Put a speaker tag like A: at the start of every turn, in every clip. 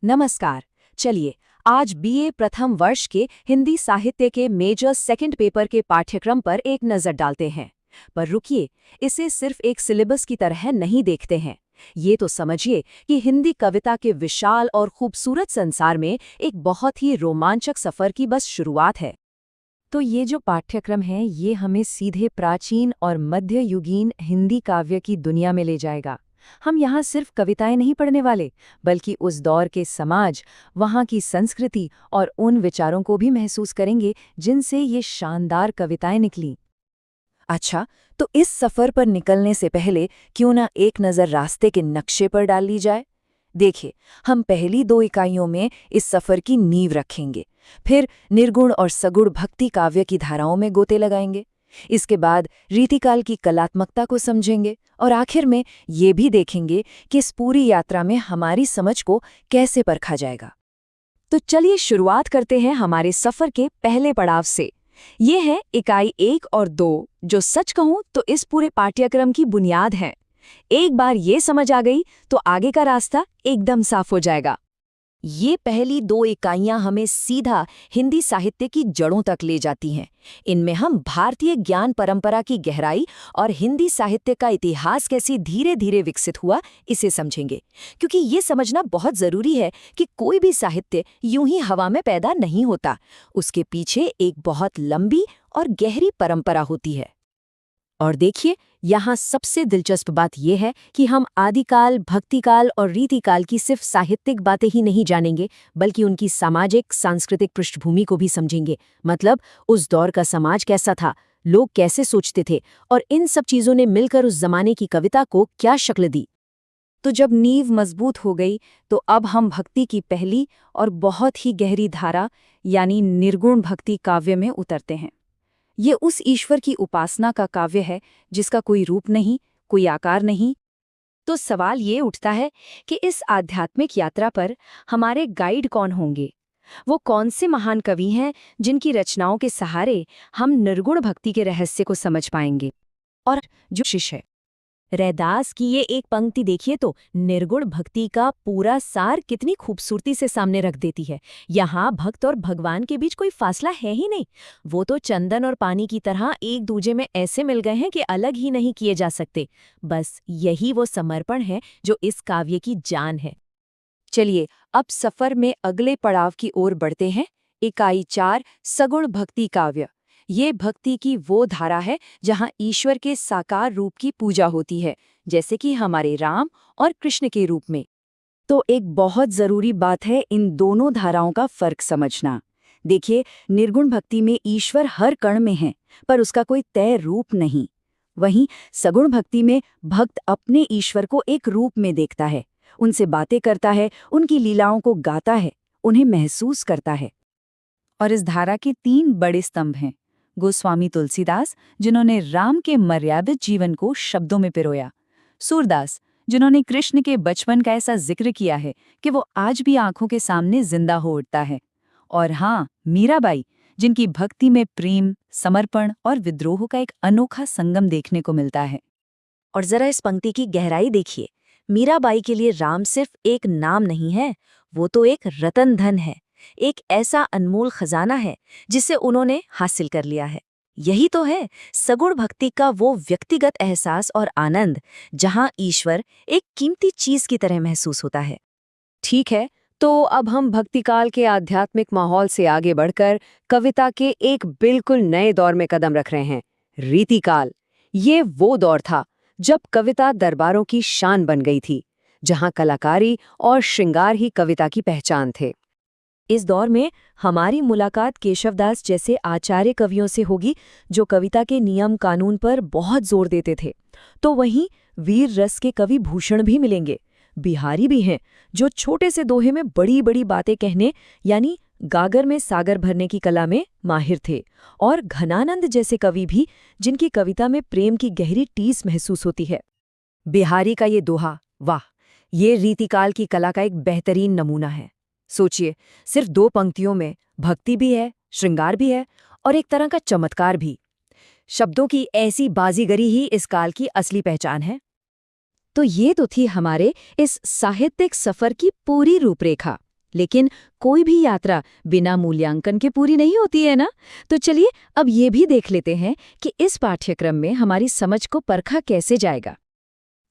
A: नमस्कार। चलिए आज बीए प्रथम वर्ष के हिंदी साहित्य के मेजर सेकंड पेपर के पाठ्यक्रम पर एक नज़र डालते हैं। पर रुकिए, इसे सिर्फ एक सिलेबस की तरह नहीं देखते हैं। ये तो समझिए कि हिंदी कविता के विशाल और खूबसूरत संसार में एक बहुत ही रोमांचक सफ़र की बस शुरुआत है। तो ये जो पाठ्यक्रम है ये हमें सीधे प्राचीन और मध्ययुगीन हिंदी काव्य की दुनिया में ले जाएगा। हम यहाँ सिर्फ कविताएं नहीं पढ़ने वाले, बल्कि उस दौर के समाज, वहाँ की संस्कृति और उन विचारों को भी महसूस करेंगे जिनसे ये शानदार कविताएं निकलीं। अच्छा, तो इस सफ़र पर निकलने से पहले क्यों ना एक नज़र रास्ते के नक्शे पर डाल ली जाए। देखिए, हम पहली 2 इकाइयों में इस सफ़र की नींव रखेंगे, फिर निर्गुण और सगुण भक्ति काव्य की धाराओं में गोते लगाएंगे। इसके बाद रीतिकाल की कलात्मकता को समझेंगे और आखिर में ये भी देखेंगे कि इस पूरी यात्रा में हमारी समझ को कैसे परखा जाएगा। तो चलिए शुरुआत करते हैं हमारे सफ़र के पहले पड़ाव से। ये है इकाई 1 और 2, जो सच कहूं तो इस पूरे पाठ्यक्रम की बुनियाद है। एक बार ये समझ आ गई तो आगे का रास्ता एकदम साफ हो जाएगा। ये पहली 2 इकाइयां हमें सीधा हिंदी साहित्य की जड़ों तक ले जाती हैं। इनमें हम भारतीय ज्ञान परंपरा की गहराई और हिंदी साहित्य का इतिहास कैसे धीरे धीरे विकसित हुआ, इसे समझेंगे। क्योंकि ये समझना बहुत ज़रूरी है कि कोई भी साहित्य यूं ही हवा में पैदा नहीं होता, उसके पीछे एक बहुत लंबी और गहरी परंपरा होती है। और देखिए, यहाँ सबसे दिलचस्प बात यह है कि हम आदिकाल, भक्तिकाल और रीतिकाल की सिर्फ साहित्यिक बातें ही नहीं जानेंगे, बल्कि उनकी सामाजिक सांस्कृतिक पृष्ठभूमि को भी समझेंगे। मतलब उस दौर का समाज कैसा था, लोग कैसे सोचते थे, और इन सब चीज़ों ने मिलकर उस जमाने की कविता को क्या शक्ल दी। तो जब नींव मजबूत हो गई, तो अब हम भक्ति की पहली और बहुत ही गहरी धारा यानी निर्गुण भक्ति काव्य में उतरते हैं। ये उस ईश्वर की उपासना का काव्य है जिसका कोई रूप नहीं, कोई आकार नहीं। तो सवाल ये उठता है कि इस आध्यात्मिक यात्रा पर हमारे गाइड कौन होंगे? वो कौन से महान कवि हैं जिनकी रचनाओं के सहारे हम निर्गुण भक्ति के रहस्य को समझ पाएंगे? और जो शिष्य है रैदास की ये एक पंक्ति देखिए तो निर्गुण भक्ति का पूरा सार कितनी खूबसूरती से सामने रख देती है। यहाँ भक्त और भगवान के बीच कोई फासला है ही नहीं। वो तो चंदन और पानी की तरह एक दूजे में ऐसे मिल गए हैं कि अलग ही नहीं किए जा सकते। बस यही वो समर्पण है जो इस काव्य की जान है। चलिए अब सफर में अगले पड़ाव की ओर बढ़ते हैं। इकाई 4, सगुण भक्ति काव्य। ये भक्ति की वो धारा है जहाँ ईश्वर के साकार रूप की पूजा होती है, जैसे कि हमारे राम और कृष्ण के रूप में। तो एक बहुत ज़रूरी बात है इन दोनों धाराओं का फर्क समझना। देखिए, निर्गुण भक्ति में ईश्वर हर कण में है, पर उसका कोई तय रूप नहीं। वहीं सगुण भक्ति में भक्त अपने ईश्वर को एक रूप में देखता है, उनसे बातें करता है, उनकी लीलाओं को गाता है, उन्हें महसूस करता है। और इस धारा के 3 बड़े स्तंभ हैं। गोस्वामी तुलसीदास, जिन्होंने राम के मर्यादित जीवन को शब्दों में पिरोया। सूरदास, जिन्होंने कृष्ण के बचपन का ऐसा जिक्र किया है कि वो आज भी आंखों के सामने जिंदा हो उठता है। और हाँ, मीराबाई, जिनकी भक्ति में प्रेम, समर्पण और विद्रोह का एक अनोखा संगम देखने को मिलता है। और जरा इस पंक्ति की गहराई देखिए। मीराबाई के लिए राम सिर्फ एक नाम नहीं है, वो तो एक रतन धन है, एक ऐसा अनमोल खजाना है जिसे उन्होंने हासिल कर लिया है। यही तो है सगुण भक्ति का वो व्यक्तिगत एहसास और आनंद, जहां ईश्वर एक कीमती चीज की तरह महसूस होता है। ठीक है, तो अब हम भक्तिकाल के आध्यात्मिक माहौल से आगे बढ़कर कविता के एक बिल्कुल नए दौर में कदम रख रहे हैं, रीतिकाल। ये वो दौर था जब कविता दरबारों की शान बन गई थी, जहां कलाकारी और श्रृंगार ही कविता की पहचान थे। इस दौर में हमारी मुलाकात केशवदास जैसे आचार्य कवियों से होगी, जो कविता के नियम कानून पर बहुत जोर देते थे। तो वहीं वीर रस के कवि भूषण भी मिलेंगे। बिहारी भी हैं, जो छोटे से दोहे में बड़ी बड़ी बातें कहने यानी गागर में सागर भरने की कला में माहिर थे। और घनानंद जैसे कवि भी, जिनकी कविता में प्रेम की गहरी टीस महसूस होती है। बिहारी का ये दोहा, वाह, ये रीतिकाल की कला का एक बेहतरीन नमूना है। सोचिए, सिर्फ 2 पंक्तियों में भक्ति भी है, श्रृंगार भी है और एक तरह का चमत्कार भी। शब्दों की ऐसी बाजीगरी ही इस काल की असली पहचान है। तो ये तो थी हमारे इस साहित्यिक सफर की पूरी रूपरेखा। लेकिन कोई भी यात्रा बिना मूल्यांकन के पूरी नहीं होती है ना। तो चलिए अब ये भी देख लेते हैं कि इस पाठ्यक्रम में हमारी समझ को परखा कैसे जाएगा।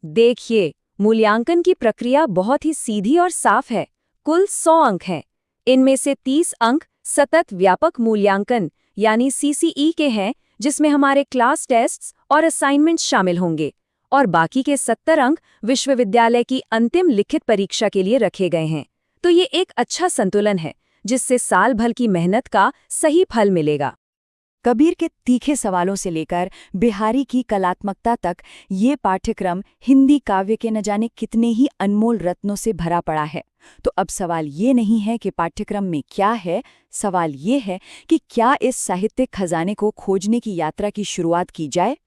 A: देखिए, मूल्यांकन की प्रक्रिया बहुत ही सीधी और साफ है। कुल 100 अंक हैं। इनमें से 30 अंक सतत व्यापक मूल्यांकन यानी सीसीई के हैं, जिसमें हमारे क्लास टेस्ट्स और असाइनमेंट्स शामिल होंगे, और बाकी के 70 अंक विश्वविद्यालय की अंतिम लिखित परीक्षा के लिए रखे गए हैं। तो ये एक अच्छा संतुलन है, जिससे साल भर की मेहनत का सही फल मिलेगा।
B: कबीर के तीखे सवालों से लेकर बिहारी की कलात्मकता तक ये पाठ्यक्रम हिंदी काव्य के न जाने कितने ही अनमोल रत्नों से भरा पड़ा है। तो अब सवाल ये नहीं है कि पाठ्यक्रम में क्या है, सवाल ये है कि क्या इस साहित्यिक खजाने को खोजने की यात्रा की शुरुआत की जाए।